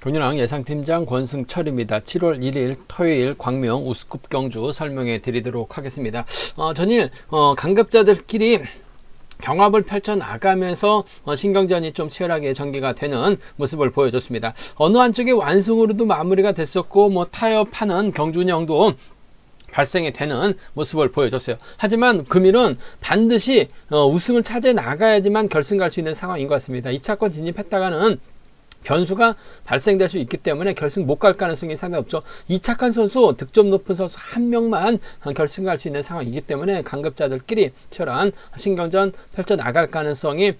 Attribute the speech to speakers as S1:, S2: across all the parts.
S1: 경륜왕 예상팀장 권승철입니다. 7월 1일 토요일 광명 우스쿱 경주 설명해 드리도록 하겠습니다. 전일 강급자들끼리 경합을 펼쳐나가면서 신경전이 좀 치열하게 전개가 되는 모습을 보여줬습니다. 어느 한쪽의 완승으로도 마무리가 됐었고 타협하는 경주 운영도 발생이 되는 모습을 보여줬어요. 하지만 금일은 반드시 우승을 차지해 나가야지만 결승 갈 수 있는 상황인 것 같습니다. 2차권 진입했다가는 변수가 발생될 수 있기 때문에 결승 못 갈 가능성이 상당히 없죠. 이착한 선수, 득점 높은 선수 한 명만 결승 갈 수 있는 상황이기 때문에 강급자들끼리 치열한 신경전 펼쳐나갈 가능성이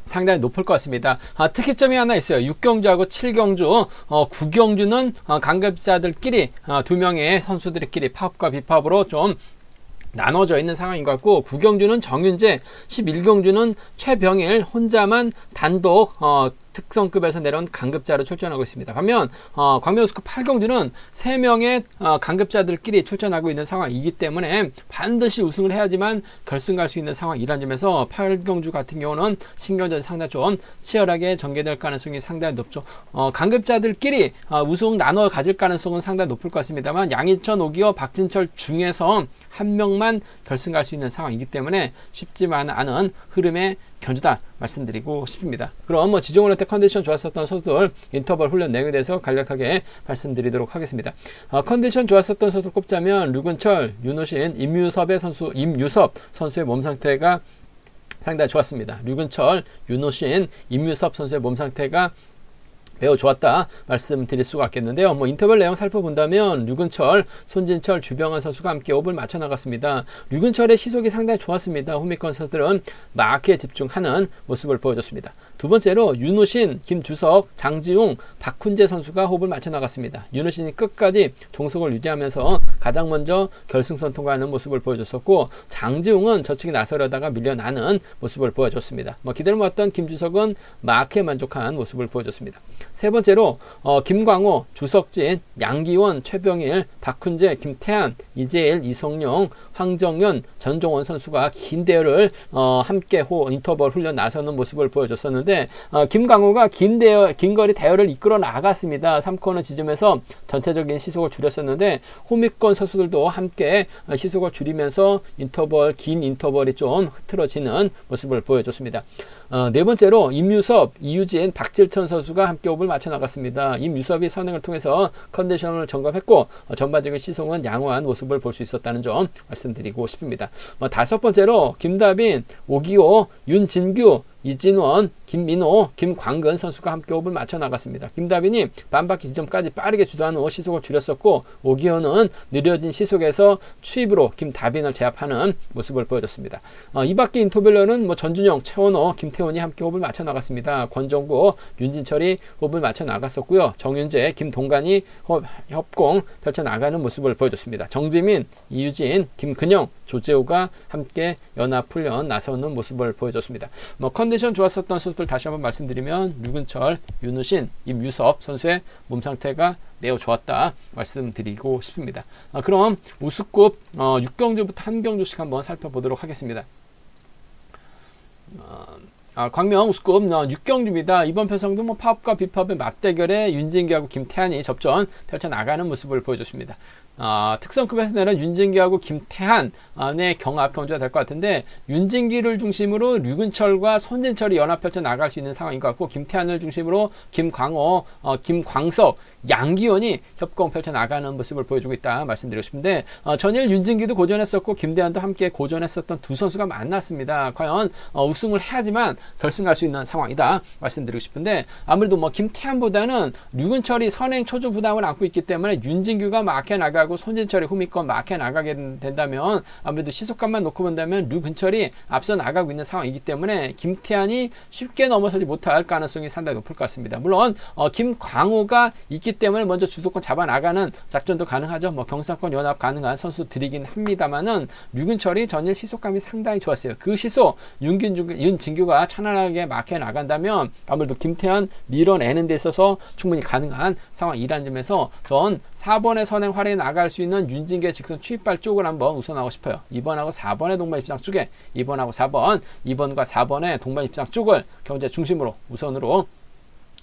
S1: 상당히 높을 것 같습니다. 특이점이 하나 있어요. 6경주하고 7경주, 9경주는 강급자들끼리 두 명의 선수들끼리 팝과 비팝으로 좀 나눠져 있는 상황인 것 같고, 9경주는 정윤재, 11경주는 최병일 혼자만 단독 특성급에서 내려온 강급자로 출전하고 있습니다. 반면 광명우스쿱 8경주는 3명의 강급자들끼리 출전하고 있는 상황이기 때문에 반드시 우승을 해야지만 결승 갈 수 있는 상황이라는 점에서 8경주 같은 경우는 신경전이 상당히 좀 치열하게 전개될 가능성이 상당히 높죠. 강급자들끼리 우승 나눠 가질 가능성은 상당히 높을 것 같습니다만, 양희천, 오기호, 박진철 중에서 한 명만 결승 갈 수 있는 상황이기 때문에 쉽지만 않은 흐름의 경주다 말씀드리고 싶습니다. 그럼 지종으로 때 컨디션 좋았었던 선수들 인터벌 훈련 내용에 대해서 간략하게 말씀드리도록 하겠습니다. 컨디션 좋았었던 선수를 꼽자면 류근철, 윤호신, 임유섭 선수의 몸 상태가 상당히 좋았습니다. 류근철, 윤호신, 임유섭 선수의 몸 상태가 매우 좋았다 말씀드릴 수가 있겠는데요. 인터벌 내용 살펴본다면 류근철, 손진철, 주병환 선수가 함께 호흡을 맞춰 나갔습니다. 류근철의 시속이 상당히 좋았습니다. 호미권 선수들은 마크에 집중하는 모습을 보여줬습니다. 두 번째로 윤호신, 김주석, 장지웅, 박훈재 선수가 호흡을 맞춰 나갔습니다. 윤호신이 끝까지 종속을 유지하면서 가장 먼저 결승선 통과하는 모습을 보여줬었고, 장지웅은 저측에 나서려다가 밀려나는 모습을 보여줬습니다. 기대를 모았던 김주석은 마크에 만족한 모습을 보여줬습니다. 세 번째로 김광호, 주석진, 양기원, 최병일, 박훈재, 김태한, 이재일, 이성용, 황정윤, 전종원 선수가 긴 대열을 함께 인터벌 훈련 나서는 모습을 보여줬었는데, 김광호가 긴 거리 대열을 이끌어 나갔습니다. 3코너 지점에서 전체적인 시속을 줄였었는데, 호미권 선수들도 함께 시속을 줄이면서 긴 인터벌이 좀 흐트러지는 모습을 보여줬습니다. 네 번째로 임유섭, 이유진, 박질천 선수가 함께 호흡을 맞춰 나갔습니다. 임유섭이 선행을 통해서 컨디션을 점검했고, 전반적인 시속은 양호한 모습을 볼 수 있었다는 점 말씀드리고 싶습니다. 다섯 번째로 김다빈, 오기호, 윤진규, 이진원, 김민호, 김광근 선수가 함께 호흡을 맞춰 나갔습니다. 김다빈이 반바퀴 지점까지 빠르게 주도한 후 시속을 줄였었고, 오기호는 느려진 시속에서 추입으로 김다빈을 제압하는 모습을 보여줬습니다. 이 바퀴 인터벌로는 전준영, 최원호, 김태훈이 함께 호흡을 맞춰 나갔습니다. 권정구, 윤진철이 호흡을 맞춰 나갔었고요. 정윤재, 김동관이 협공 펼쳐 나가는 모습을 보여줬습니다. 정지민, 이유진, 김근영, 조재호가 함께 연합훈련 나서는 모습을 보여줬습니다. 컨디션 좋았었던 선수들 다시 한번 말씀드리면 류근철, 윤우신, 임유섭 선수의 몸 상태가 매우 좋았다 말씀드리고 싶습니다. 그럼 우스쿱 6경주부터 한 경주씩 한번 살펴보도록 하겠습니다. 광명 우스쿱 6경주입니다. 이번 편성도 팝과 비팝의 맞대결에 윤진기하고 김태한이 접전 펼쳐나가는 모습을 보여줬습니다. 특성급에서 내려온 윤진기하고 김태한의 경합 경주가 될 것 같은데, 윤진기를 중심으로 류근철과 손진철이 연합 펼쳐 나갈 수 있는 상황인 것 같고, 김태한을 중심으로 김광호, 김광석, 양기원이 협공 펼쳐 나가는 모습을 보여주고 있다 말씀드리고 싶은데, 전일 윤진기도 고전했었고 김대한도 함께 고전했었던 두 선수가 만났습니다. 과연 우승을 해야지만 결승 갈 수 있는 상황이다 말씀드리고 싶은데, 아무래도 김태한보다는 류근철이 선행 초조 부담을 안고 있기 때문에 윤진규가 막혀 나가고 손진철이 후미권 막혀 나가게 된다면, 아무래도 시속감만 놓고 본다면 류근철이 앞서 나가고 있는 상황이기 때문에 김태한이 쉽게 넘어서지 못할 가능성이 상당히 높을 것 같습니다. 물론 김광호가 있기 때문에 먼저 주도권 잡아 나가는 작전도 가능하죠. 경상권 연합 가능한 선수들이긴 합니다만은, 류근철이 전일 시속감이 상당히 좋았어요. 그 시속 윤진규가 편안하게 막혀 나간다면 아무래도 김태한 밀어내는 데 있어서 충분히 가능한 상황이라는 점에서 전 4번의 선행 활약에 나갈 수 있는 윤진규의 직선 추입발 쪽을 한번 우선하고 싶어요. 2번하고 4번의 동반 입상 쪽에 2번하고 4번, 2번과 4번의 동반 입상 쪽을 경제 중심으로 우선으로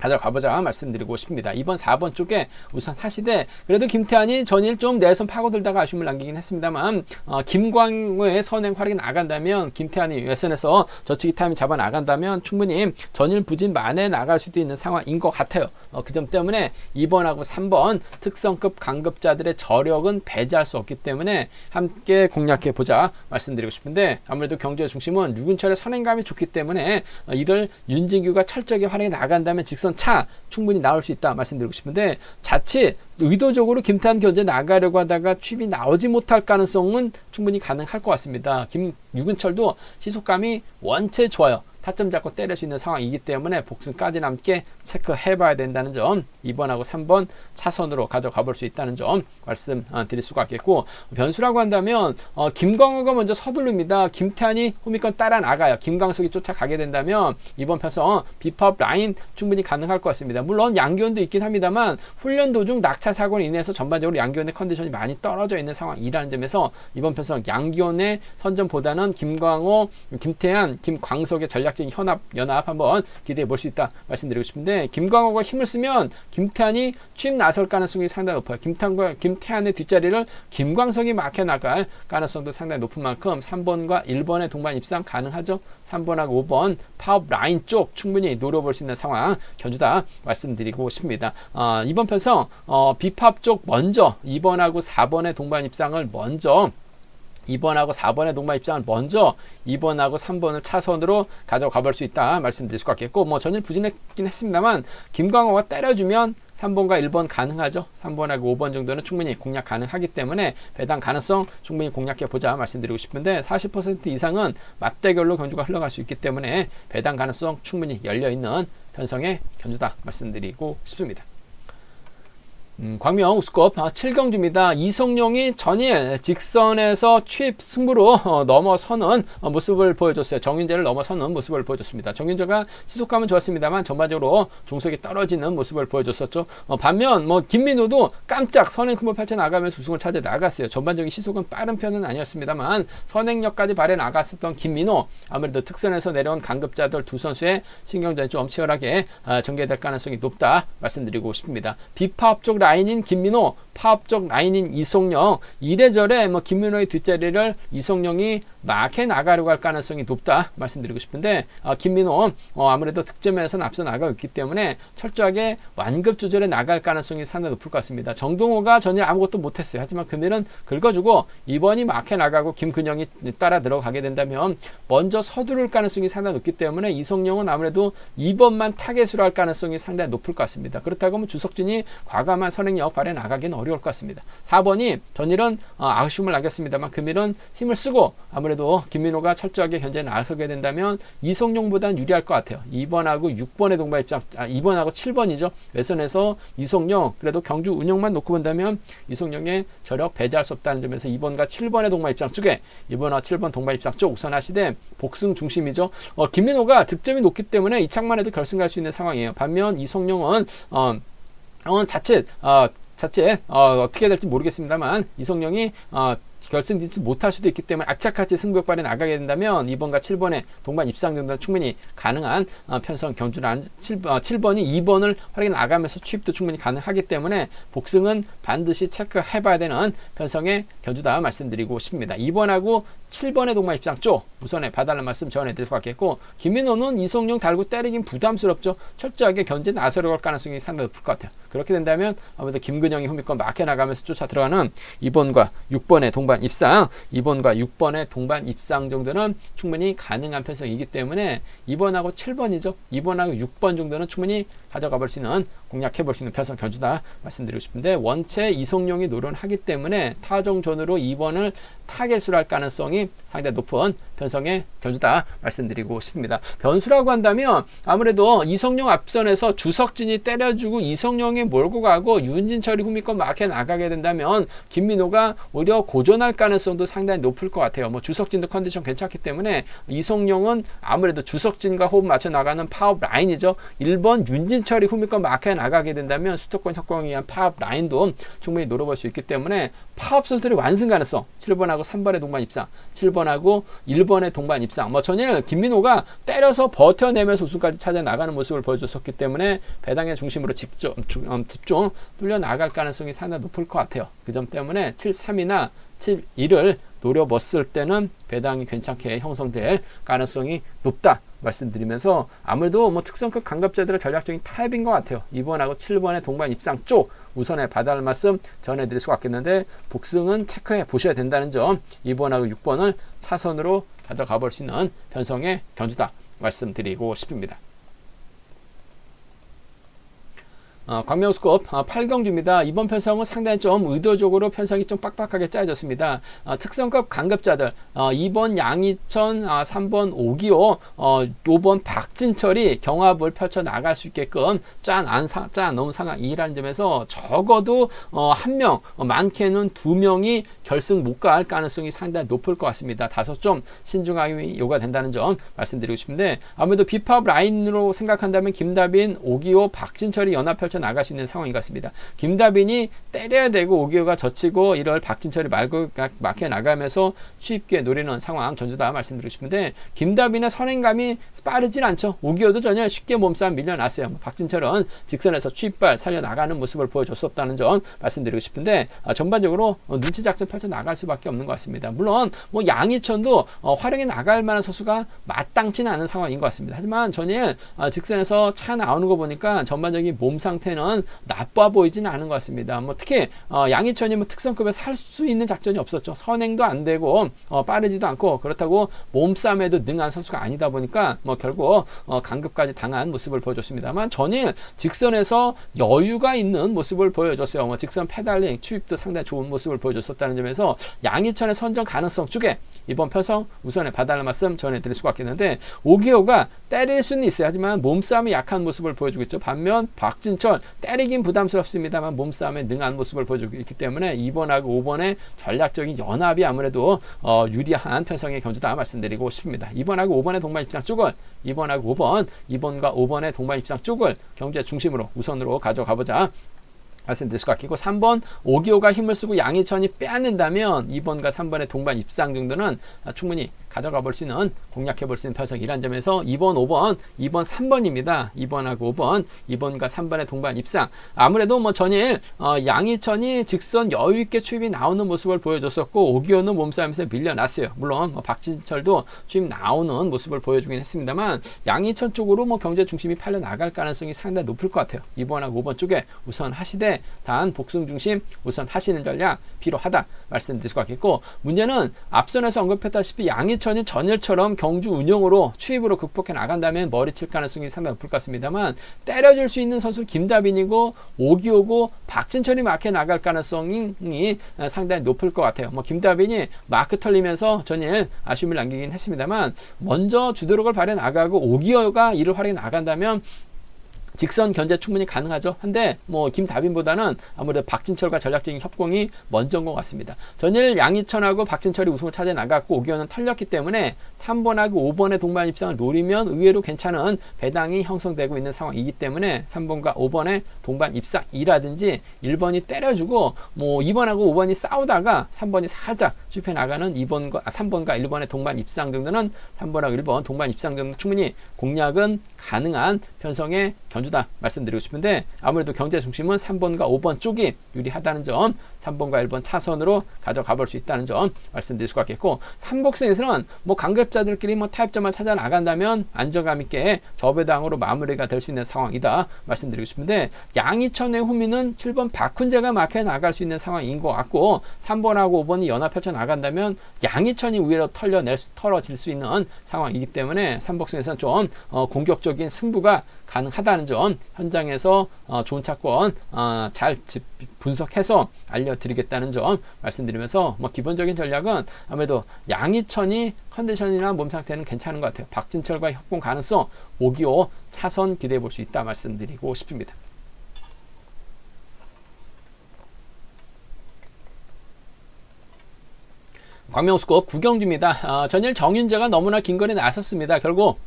S1: 가져가보자 말씀드리고 싶습니다. 2번, 4번 쪽에 우선 하시되 그래도 김태환이 전일 좀 내선 파고들다가 아쉬움을 남기긴 했습니다만 김광호의 선행 활약이 나간다면 김태환이 외선에서 저치기 타임이 잡아 나간다면 충분히 전일 부진 만에 나갈 수도 있는 상황인 것 같아요. 그 점 때문에 2번하고 3번 특성급 강급자들의 저력은 배제할 수 없기 때문에 함께 공략해보자 말씀드리고 싶은데 아무래도 경주의 중심은 류근철의 선행감이 좋기 때문에 이를 윤진규가 철저하게 활약이 나간다면 직선 차 충분히 나올 수 있다 말씀드리고 싶은데 자칫 의도적으로 김태환 견제 나가려고 하다가 칩이 나오지 못할 가능성은 충분히 가능할 것 같습니다. 류근철도 시속감이 원체 좋아요. 타점 잡고 때릴 수 있는 상황이기 때문에 복승까지 남게 체크해 봐야 된다는 점 2번하고 3번 차선으로 가져가 볼 수 있다는 점 말씀 드릴 수가 있겠고 변수라고 한다면 김광호가 먼저 서두릅니다. 김태환이 호미권 따라 나가요. 김광석이 쫓아가게 된다면 이번 편성 비팝 라인 충분히 가능할 것 같습니다. 물론 양기원도 있긴 합니다만 훈련 도중 낙차 사고로 인해서 전반적으로 양기원의 컨디션이 많이 떨어져 있는 상황이라는 점에서 이번 편성 양기원의 선점보다는 김광호, 김태환, 김광석의 전략적인 연합 한번 기대해 볼 수 있다 말씀드리고 싶은데 김광호가 힘을 쓰면 김태환이 취임 나설 가능성이 상당히 높아요. 김태환의 뒷자리를 김광석이 막혀 나갈 가능성도 상당히 높은 만큼 3번과 1번의 동반 입상 가능하죠. 3번하고 5번 파업 라인 쪽 충분히 노려볼 수 있는 상황 견주다 말씀드리고 싶습니다. 이번 편성 비팝 쪽 먼저 2번하고 4번의 동반 입상을 먼저 2번하고 4번의 동반 입장을 먼저 2번하고 3번을 차선으로 가져가 볼 수 있다 말씀드릴 수 있겠고 전일 부진했긴 했습니다만 김광호가 때려주면 3번과 1번 가능하죠. 3번하고 5번 정도는 충분히 공략 가능하기 때문에 배당 가능성 충분히 공략해 보자 말씀드리고 싶은데 40% 이상은 맞대결로 경주가 흘러갈 수 있기 때문에 배당 가능성 충분히 열려있는 편성의 견주다 말씀드리고 싶습니다. 광명 우스컵 7경주입니다. 이성용이 전일 직선에서 취입 승부로 넘어서는 모습을 보여줬어요. 정윤재를 넘어서는 모습을 보여줬습니다. 정윤재가 시속감은 좋았습니다만 전반적으로 종속이 떨어지는 모습을 보여줬었죠. 반면 김민호도 깜짝 선행 승부를 펼쳐나가면서 우승을 차지해 나갔어요. 전반적인 시속은 빠른 편은 아니었습니다만 선행력까지 발휘해 나갔었던 김민호 아무래도 특선에서 내려온 강급자들 두 선수의 신경전이 좀 치열하게 전개될 가능성이 높다 말씀드리고 싶습니다. 비파업 쪽 라인인 김민호, 파업 쪽 라인인 이송영 이래저래 김민호의 뒷자리를 이송영이 막해 나가려고 할 가능성이 높다 말씀드리고 싶은데 김민호 아무래도 득점에서는 앞서 나가고 있기 때문에 철저하게 완급 조절해 나갈 가능성이 상당히 높을 것 같습니다. 정동호가 전일 아무것도 못했어요. 하지만 금일은 긁어주고 2번이 막해 나가고 김근영이 따라 들어가게 된다면 먼저 서두를 가능성이 상당히 높기 때문에 이송영은 아무래도 2번만 타겟으로 할 가능성이 상당히 높을 것 같습니다. 그렇다고 하면 주석진이 과감한 선행력 발휘해 나가기는 어려울 것 같습니다. 4번이 전일은 아쉬움을 남겼습니다만 금일은 힘을 쓰고 아무래도 김민호가 철저하게 현재 나서게 된다면 이송용보다는 유리할 것 같아요. 2번하고 6번의 동반 입장, 2번하고 7번이죠. 외선에서 이송용, 그래도 경주 운영만 놓고 본다면 이송용의 저력 배제할 수 없다는 점에서 2번과 7번의 동반 입장 쪽에 2번과 7번 동반 입장 쪽 우선하시되 복승 중심이죠. 김민호가 득점이 높기 때문에 이착만 해도 결승 갈 수 있는 상황이에요. 반면 이송용은 자칫 어떻게 될지 모르겠습니다만 이성용이 결승 진출 못할 수도 있기 때문에 악착같이 승부욕발에 나가게 된다면 2번과 7번의 동반 입상 정도는 충분히 가능한 편성 경주란 7번이 2번을 활약해 나가면서 취입도 충분히 가능하기 때문에 복승은 반드시 체크해봐야 되는 편성의 견주다 말씀드리고 싶습니다. 2번하고 7번의 동반 입장 쪽 우선에 봐달라는 말씀 전해드릴 수 있겠고 김민호는 이성용 달고 때리긴 부담스럽죠. 철저하게 견제 나서려고 할 가능성이 상당히 높을 것 같아요. 그렇게 된다면 아무래도 김근영이 후미권 막혀 나가면서 쫓아 들어가는 2번과 6번의 동반 입상 2번과 6번의 동반 입상 정도는 충분히 가능한 편성이기 때문에 2번하고 7번이죠. 2번하고 6번 정도는 충분히 가져가 볼 수 있는 공략해 볼 수 있는 편성 견주다 말씀드리고 싶은데 원체 이성용이 노련하기 때문에 타종전으로 2번을 타겟으로 할 가능성이 상당히 높은 편성의 견주다 말씀드리고 싶습니다. 변수라고 한다면 아무래도 이성용 앞선에서 주석진이 때려주고 이성용의 박진영이 몰고 가고 윤진철이 후미권 막혀 나가게 된다면 김민호가 오히려 고전할 가능성도 상당히 높을 것 같아요. 뭐 주석진도 컨디션 괜찮기 때문에 이성용은 아무래도 주석진과 호흡 맞춰 나가는 파업 라인이죠. 1번 윤진철이 후미권 막혀 나가게 된다면 수도권 협공에 의한 파업 라인도 충분히 노려볼 수 있기 때문에 파업 선수들의 완승 가능성 7번하고 3번의 동반 입상, 7번하고 1번의 동반 입상. 뭐 전일 김민호가 때려서 버텨내면서 우승까지 찾아 나가는 모습을 보여줬었기 때문에 배당의 중심으로 집중 뚫려 나갈 가능성이 상당히 높을 것 같아요. 그 점 때문에 7-3이나 7-1을 노려봤을 때는 배당이 괜찮게 형성될 가능성이 높다 말씀드리면서 아무래도 뭐 특성급 강급자들의 전략적인 타입인 것 같아요. 2번하고 7번의 동반 입상 쪽 우선에 봐달라는 말씀 전해드릴 수가 있겠는데 복승은 체크해 보셔야 된다는 점 2번하고 6번을 차선으로 가져가 볼 수 있는 편성의 견주다 말씀드리고 싶습니다. 광명우스컵 8경주입니다. 이번 편성은 상당히 좀 의도적으로 편성이 좀 빡빡하게 짜여졌습니다. 특성급 강급자들 2번 양희천, 3번 오기호, 5번 박진철이 경합을 펼쳐 나갈 수 있게끔 짜놓은 상황이라는 점에서 적어도 한 명, 많게는 2명이 결승 못 갈 가능성이 상당히 높을 것 같습니다. 다소 좀 신중함이 요구된다는 점 말씀드리고 싶은데 아무래도 비파업 라인으로 생각한다면 김다빈, 오기호, 박진철이 연합 펼쳐 나갈 수 있는 상황인 것 같습니다. 김다빈이 때려야 되고 오기호가 젖히고 이럴 박진철이 막혀 나가면서 쉽게 노리는 상황 전주다 말씀드리고 싶은데 김다빈의 선행감이 빠르진 않죠. 오기호도 전혀 쉽게 몸싸움 밀려났어요. 박진철은 직선에서 취입발 살려나가는 모습을 보여줬었다는 점 말씀드리고 싶은데 전반적으로 눈치 작전 펼쳐 나갈 수밖에 없는 것 같습니다. 물론 뭐 양희천도 활용해 나갈 만한 선수가 마땅치는 않은 상황인 것 같습니다. 하지만 전일 직선에서 차 나오는 거 보니까 전반적인 몸 상태는 나빠 보이지는 않은 것 같습니다. 뭐 특히 양희천이 뭐 특성급에 살 수 있는 작전이 없었죠. 선행도 안 되고 빠르지도 않고 그렇다고 몸싸움에도 능한 선수가 아니다 보니까 뭐 결국 강급까지 당한 모습을 보여줬습니다만 전일 직선에서 여유가 있는 모습을 보여줬어요. 뭐 직선 페달링 추입도 상당히 좋은 모습을 보여줬었다는 점에서 양희천의 선정 가능성 쪽에 이번 편성 우선에 봐달라는 말씀 전해드릴 수가 있겠는데 오기호가 때릴 수는 있어요. 하지만 몸싸움이 약한 모습을 보여주고 있죠. 반면 박진철 때리긴 부담스럽습니다만 몸싸움에 능한 모습을 보여주고 있기 때문에 2번하고 5번의 전략적인 연합이 아무래도 유리한 편성의 견주다 말씀드리고 싶습니다. 2번하고 5번의 동반 입상 쪽을 2번하고 5번, 2번과 5번의 동반 입상 쪽을 경제 중심으로 우선으로 가져가보자 말씀드릴 수 같고 3번 오기호가 힘을 쓰고 양희천이 빼앗는다면 2번과 3번의 동반 입상 정도는 충분히 가져가 볼 수 있는 공략해 볼 수 있는 편성이란 점에서 2번, 5번, 2번, 3번입니다. 2번하고 5번, 2번과 3번의 동반 입상. 아무래도 뭐 전일 양희천이 직선 여유 있게 추입이 나오는 모습을 보여줬었고 오기호는 몸싸움에서 밀려났어요. 물론 박진철도 추입 나오는 모습을 보여주긴 했습니다만 양희천 쪽으로 뭐 경제 중심이 팔려 나갈 가능성이 상당히 높을 것 같아요. 2번하고 5번 쪽에 우선 하시되 단 복승 중심 우선 하시는 전략 필요하다 말씀드릴 수가 있겠고 문제는 앞선에서 언급했다시피 양희천이 전일처럼 경주 운영으로 추입으로 극복해 나간다면 머리 칠 가능성이 상당히 높을 것 같습니다만 때려줄 수 있는 선수 김다빈이고 오기호고 박진철이 막혀 나갈 가능성이 상당히 높을 것 같아요. 뭐 김다빈이 마크 털리면서 전일 아쉬움을 남기긴 했습니다만 먼저 주도력을 발휘해 나가고 오기호가 이를 활용해 나간다면 직선 견제 충분히 가능하죠. 한데 뭐 김다빈보다는 아무래도 박진철과 전략적인 협공이 먼저인 것 같습니다. 전일 양희천하고 박진철이 우승을 찾아 나갔고 오기호는 털렸기 때문에 3번하고 5번의 동반 입상을 노리면 의외로 괜찮은 배당이 형성되고 있는 상황이기 때문에 3번과 5번의 동반 입상이라든지 1번이 때려주고 뭐 2번하고 5번이 싸우다가 3번이 살짝 좁혀 나가는 3번과 1번의 동반 입상 정도는 3번하고 1번 동반 입상 정도 충분히 공략은 가능한 편성의 견주다 말씀드리고 싶은데 아무래도 경제 중심은 3번과 5번 쪽이 유리하다는 점 3번과 1번 차선으로 가져가 볼 수 있다는 점 말씀드릴 수가 있겠고 3복승에서는 뭐 강급자들끼리 뭐 타협점을 찾아 나간다면 안정감 있게 저배당으로 마무리가 될 수 있는 상황이다 말씀드리고 싶은데 양희천의 후미는 7번 박훈재가 막혀 나갈 수 있는 상황인 것 같고 3번하고 5번이 연합 펼쳐 나간다면 양희천이 위로 털어질 수 있는 상황이기 때문에 3복승에서는 좀 공격적인 승부가 가능하다는 점 현장에서 좋은 차권 잘 분석해서 알려드리겠다는 점 말씀드리면서 뭐 기본적인 전략은 아무래도 양희천이 컨디션이나 몸 상태는 괜찮은 것 같아요. 박진철과 협공 가능성 5기호 차선 기대해 볼 수 있다 말씀드리고 싶습니다. 광명우스컵 구경주입니다. 전일 정윤재가 너무나 긴 거리 나섰습니다. 결국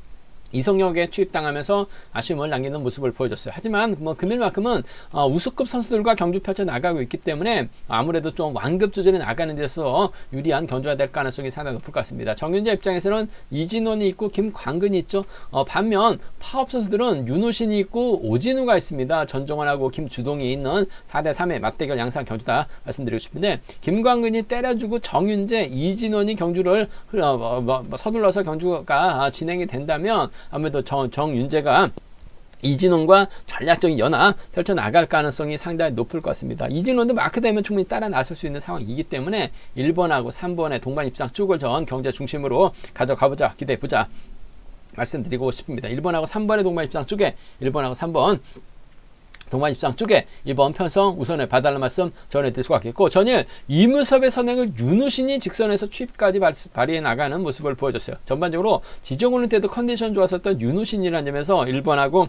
S1: 이성역에 투입당하면서 아쉬움을 남기는 모습을 보여줬어요. 하지만 뭐 금일만큼은 우수급 선수들과 경주 펼쳐 나가고 있기 때문에 아무래도 좀 완급 조절에 나가는 데서 유리한 경주가 될 가능성이 상당히 높을 것 같습니다. 정윤재 입장에서는 이진원이 있고 김광근이 있죠. 반면 파업 선수들은 윤호신이 있고 오진우가 있습니다. 전종환하고 김주동이 있는 4대3의 맞대결 양상 경주다 말씀드리고 싶은데, 김광근이 때려주고 정윤재, 이진원이 경주를 서둘러서 경주가 진행이 된다면 아무래도 정윤재가 이진원과 전략적인 연합 펼쳐나갈 가능성이 상당히 높을 것 같습니다. 이진원도 마크되면 충분히 따라 나설 수 있는 상황이기 때문에 1번하고 3번의 동반 입상 쪽을 전 경제 중심으로 가져가보자, 기대해보자 말씀드리고 싶습니다. 1번하고 3번의 동반 입상 쪽에 1번하고 3번 동반 입상 쪽에 이번 편성 우선에 봐달라는 말씀 전해드릴 수가 있겠고, 전일 이무섭의 선행을 윤우신이 직선에서 취입까지 발휘해 나가는 모습을 보여줬어요. 전반적으로 지정오는 때도 컨디션 좋았었던 윤우신이라는 점에서 1번하고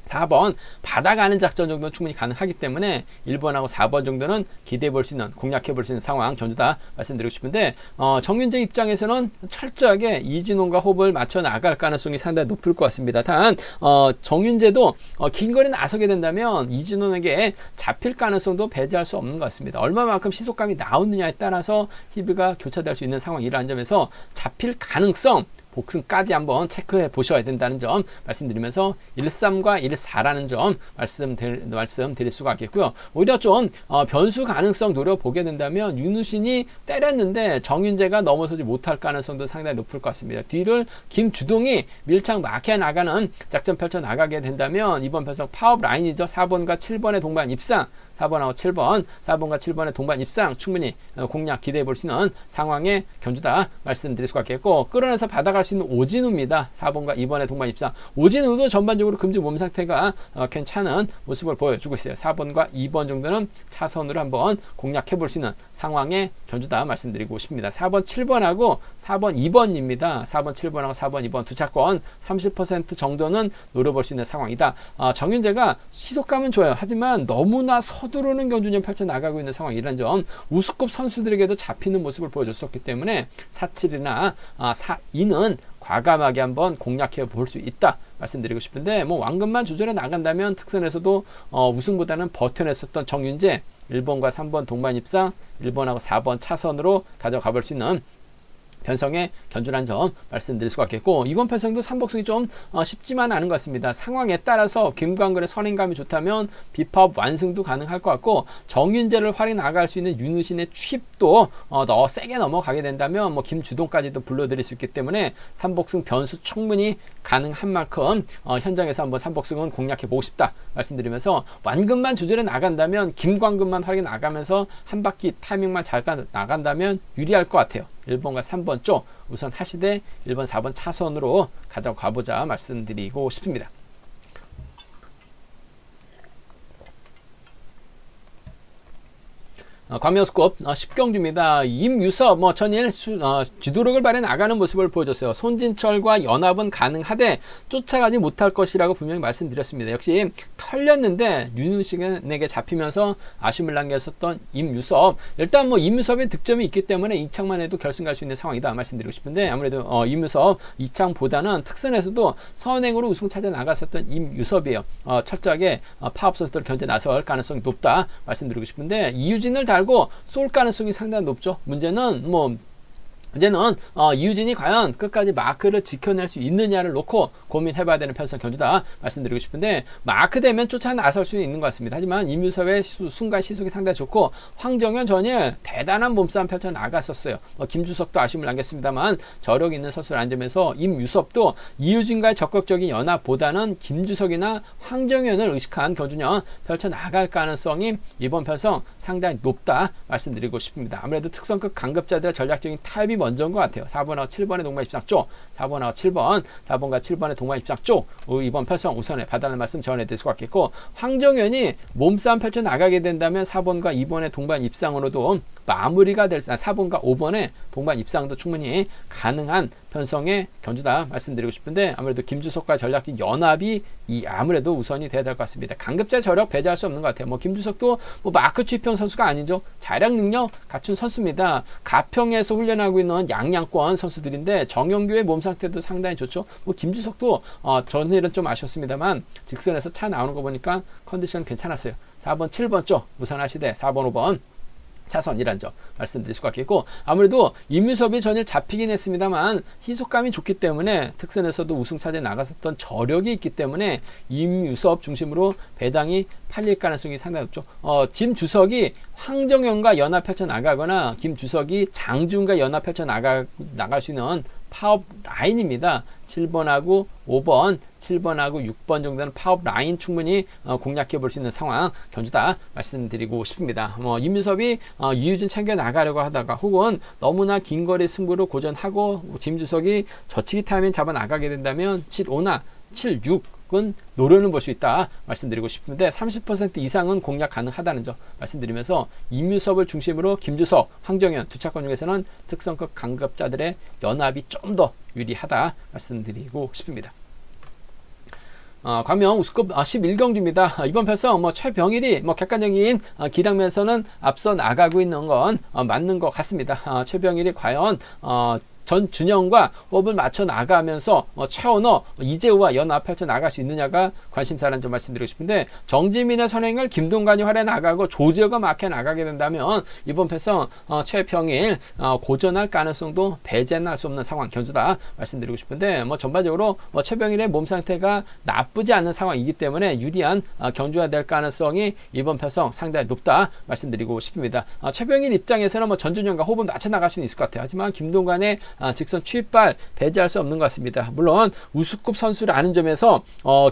S1: 4번 받아가는 작전 정도는 충분히 가능하기 때문에 1번하고 4번 정도는 기대해 볼 수 있는, 공략해 볼 수 있는 상황 경주다 말씀드리고 싶은데, 정윤재 입장에서는 철저하게 이진원과 호흡을 맞춰 나갈 가능성이 상당히 높을 것 같습니다. 단 정윤재도 긴 거리 나서게 된다면 이진원에게 잡힐 가능성도 배제할 수 없는 것 같습니다. 얼마만큼 시속감이 나오느냐에 따라서 희비가 교차될 수 있는 상황이라는 점에서 잡힐 가능성, 복승까지 한번 체크해 보셔야 된다는 점 말씀드리면서 1.3과 1.4라는 점 말씀드릴 수가 있겠고요. 오히려 좀 변수 가능성 노려보게 된다면 윤우신이 때렸는데 정윤재가 넘어서지 못할 가능성도 상당히 높을 것 같습니다. 뒤를 김주동이 밀착 막혀 나가는 작전 펼쳐 나가게 된다면 이번 편성 파업 라인이죠. 4번과 7번의 동반 입상, 4번하고 7번, 4번과 7번의 동반 입상 충분히 공략 기대해 볼 수 있는 상황의 경주다 말씀드릴 수가 있겠고, 끌어내서 받아갈 수 있는 오진우입니다. 4번과 2번의 동반 입상. 오진우도 전반적으로 금주 몸 상태가 괜찮은 모습을 보여주고 있어요. 4번과 2번 정도는 차선으로 한번 공략해 볼 수 있는 상황의 경주다 말씀드리고 싶습니다. 4번, 7번하고 4번, 2번입니다. 4번, 7번하고 4번, 2번 두 차권 30% 정도는 노려볼 수 있는 상황이다. 정윤재가 시속감은 좋아요. 하지만 너무나 서두르는 경주전 펼쳐 나가고 있는 상황이라는 점, 우수급 선수들에게도 잡히는 모습을 보여줬었기 때문에 4.7이나 4.2는 과감하게 한번 공략해 볼 수 있다 말씀드리고 싶은데, 뭐 완급만 조절해 나간다면 특선에서도 우승보다는 버텨냈었던 정윤재 1번과 3번 동반 입상, 1번하고 4번 차선으로 가져가 볼 수 있는 편성의 견주란 점 말씀드릴 수가 있겠고, 이번 편성도 3복승이 좀 쉽지만 않은 것 같습니다. 상황에 따라서 김광근의 선행감이 좋다면 비파업 완승도 가능할 것 같고, 정윤재를 활이 나갈 수 있는 윤우신의 취입도 더 세게 넘어가게 된다면 뭐 김주동까지도 불러드릴 수 있기 때문에 3복승 변수 충분히 가능한 만큼 현장에서 한번 3복승은 공략해 보고 싶다 말씀드리면서, 완급만 조절해 나간다면 김광근만 활이 나가면서 한 바퀴 타이밍만 잘 나간다면 유리할 것 같아요. 1번과 3번 쪽 우선 하시되 1번, 4번 차선으로 가져가보자 말씀드리고 싶습니다. 광명우스컵 10경주입니다. 임유섭 전일 지도력을 발휘해 나가는 모습을 보여줬어요. 손진철과 연합은 가능하되 쫓아가지 못할 것이라고 분명히 말씀드렸습니다. 역시 털렸는데 윤우신에게 잡히면서 아쉬움을 남겼었던 임유섭. 일단 뭐 임유섭의 득점이 있기 때문에 이창만 해도 결승 갈 수 있는 상황이다 말씀드리고 싶은데, 아무래도 임유섭 이창보다는 특선에서도 선행으로 우승 찾아 나갔었던 임유섭이에요. 철저하게 파업 선수들 견제 나설 가능성이 높다 말씀드리고 싶은데, 이유진을 달고 쏠 가능성이 상당히 높죠. 문제는 이유진이 과연 끝까지 마크를 지켜낼 수 있느냐를 놓고 고민해봐야 되는 편성 경주다 말씀드리고 싶은데, 마크 되면 쫓아 나설 수 있는 것 같습니다. 하지만 임유섭의 순간 시속이 상당히 좋고, 황정현 전일 대단한 몸싸움 펼쳐 나갔었어요. 김주석도 아쉬움을 남겼습니다만 저력 있는 선수를 점에서 임유섭도 이유진과의 적극적인 연합보다는 김주석이나 황정현을 의식한 경주년 펼쳐 나갈 가능성이 이번 편성 상당히 높다 말씀드리고 싶습니다. 아무래도 특성급 강급자들의 전략적인 타입이 먼저인 것 같아요. 4번하고 7번의 동반 입상 쪽, 4번하고 7번, 4번과 7번의 동반 입상 쪽 이번 편성 우선에 봐달라는 말씀 전해드릴 수가 있겠고, 황정현이 몸싸움 펼쳐 나가게 된다면 4번과 2번의 동반 입상으로도 마무리가 될 4번과 5번에 동반 입상도 충분히 가능한 편성의 견주다 말씀드리고 싶은데, 아무래도 김주석과 전략기 연합이 아무래도 우선이 돼야 될 것 같습니다. 강급자 저력 배제할 수 없는 것 같아요. 김주석도 마크 취평 선수가 아니죠. 자력 능력 갖춘 선수입니다. 가평에서 훈련하고 있는 양양권 선수들인데 정영규의 몸 상태도 상당히 좋죠. 김주석도 전일은 좀 아쉬웠습니다만 직선에서 차 나오는 거 보니까 컨디션 괜찮았어요. 4번, 7번 쪽 우선하시되 4번, 5번 차선이란 점 말씀드릴 수가 있겠고, 아무래도 임유섭이 전일 잡히긴 했습니다만 희속감이 좋기 때문에 특선에서도 우승차지에 나갔었던 저력이 있기 때문에 임유섭 중심으로 배당이 팔릴 가능성이 상당히 높죠. 김주석이 황정현과 연합 펼쳐 나가거나 김주석이 장준과 연합 펼쳐 나갈 수 있는 파업 라인입니다. 7번하고 5번, 7번하고 6번 정도는 파업 라인 충분히 공략해 볼 수 있는 상황 견주다 말씀드리고 싶습니다. 임유섭이 이유준 챙겨 나가려고 하다가 혹은 너무나 긴 거리 승부를 고전하고 김주석이 저치기 타이밍 잡아 나가게 된다면 7-5나 7-6은 노려는 볼 수 있다 말씀드리고 싶은데, 30% 이상은 공략 가능하다는 점 말씀드리면서 임유섭을 중심으로 김주석, 황정현 두 차권 중에서는 특성급 강급자들의 연합이 좀 더 유리하다 말씀드리고 싶습니다. 광명 우스컵 11경주입니다. 이번 편성 최병일이 객관적인 기량면서는 앞서 나가고 있는 건 맞는 것 같습니다. 최병일이 과연 전준영과 호흡을 맞춰 나가면서 최원호, 이재우와 연합 펼쳐 나갈 수 있느냐가 관심사라는 점 말씀드리고 싶은데, 정지민의 선행을 김동관이 활에 나가고 조재호가 막혀 나가게 된다면 이번 패성 최병일 고전할 가능성도 배제는 할 수 없는 상황 견주다 말씀드리고 싶은데, 전반적으로 최병일의 몸 상태가 나쁘지 않은 상황이기 때문에 유리한 경주가 될 가능성이 이번 패성 상당히 높다 말씀드리고 싶습니다. 최병일 입장에서는 전준영과 호흡을 맞춰 나갈 수는 있을 것 같아요. 하지만 김동관의 직선 취입발 배제할 수 없는 것 같습니다. 물론 우수급 선수를 아는 점에서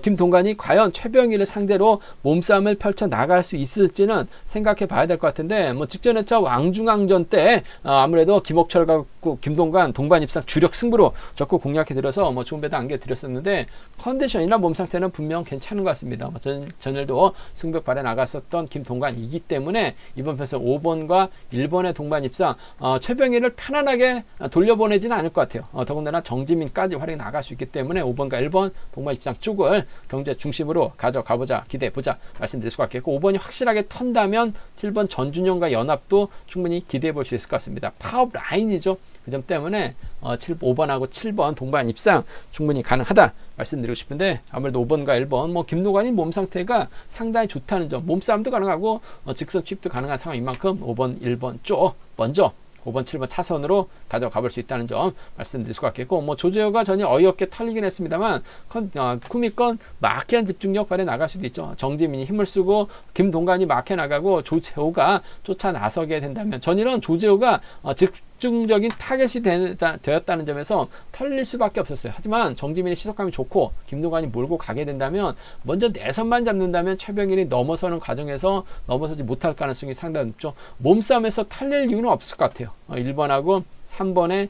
S1: 김동관이 과연 최병일을 상대로 몸싸움을 펼쳐 나갈 수 있을지는 생각해 봐야 될 것 같은데, 직전에 왕중왕전 때 아무래도 김옥철과 김동관 동반 입상 주력 승부로 적극 공략해 들어서 좋은 배당 안겨 드렸었는데, 컨디션이나 몸 상태는 분명 괜찮은 것 같습니다. 전일도 승벽 발에 나갔었던 김동관이기 때문에 이번 편에서 5번과 1번의 동반 입상 최병일을 편안하게 돌려보내지는 않을 것 같아요. 더군다나 정지민까지 활약이 나갈 수 있기 때문에 5번과 1번 동반 입상 쪽을 경제 중심으로 가져가보자, 기대해보자 말씀드릴 수가 있겠고, 5번이 확실하게 턴다면 7번 전준영과 연합도 충분히 기대해볼 수 있을 것 같습니다. 파업 라인이죠. 그 점 때문에 5번하고 7번 동반 입상 충분히 가능하다 말씀드리고 싶은데, 아무래도 5번과 1번 김동관이 몸 상태가 상당히 좋다는 점, 몸싸움도 가능하고 직선 취입도 가능한 상황인 만큼 5번, 1번 쪽 먼저 5번, 7번 차선으로 가져가 볼 수 있다는 점 말씀드릴 수가 있겠고, 조재호가 전혀 어이없게 털리긴 했습니다만 쿠미건 마케한 집중력 발에 나갈 수도 있죠. 정지민이 힘을 쓰고 김동관이 마케 나가고 조재호가 쫓아 나서게 된다면, 전일은 조재호가 집중적인 타겟이 되었다는 점에서 털릴 수밖에 없었어요. 하지만 정지민의 시속감이 좋고 김동관이 몰고 가게 된다면, 먼저 내선만 잡는다면 최병일이 넘어서는 과정에서 넘어서지 못할 가능성이 상당히 높죠. 몸싸움에서 털릴 이유는 없을 것 같아요. 1번하고 3번의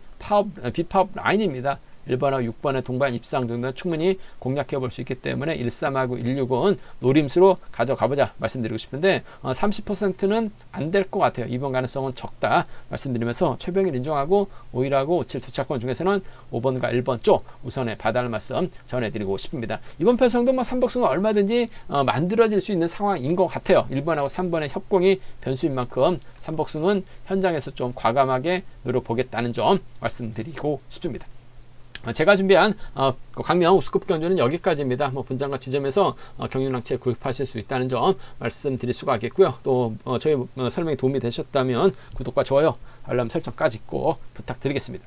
S1: 비파업 라인입니다. 1번하고 6번의 동반 입상 정도는 충분히 공략해 볼 수 있기 때문에 13하고 16은 노림수로 가져가보자 말씀드리고 싶은데, 30%는 안 될 것 같아요. 이번 가능성은 적다 말씀드리면서 최병일 인정하고 5일하고 57 두 차권 중에서는 5번과 1번 쪽 우선에 받아할 말씀 전해드리고 싶습니다. 이번 편성도 3복승은 얼마든지 만들어질 수 있는 상황인 것 같아요. 1번하고 3번의 협공이 변수인 만큼 3복승은 현장에서 좀 과감하게 노려보겠다는 점 말씀드리고 싶습니다. 제가 준비한 광명 우스급 경주는 여기까지입니다. 분장과 지점에서 경륜랑채 구입하실 수 있다는 점 말씀드릴 수가 있겠고요. 또 저희 설명이 도움이 되셨다면 구독과 좋아요, 알람 설정까지 꼭 부탁드리겠습니다.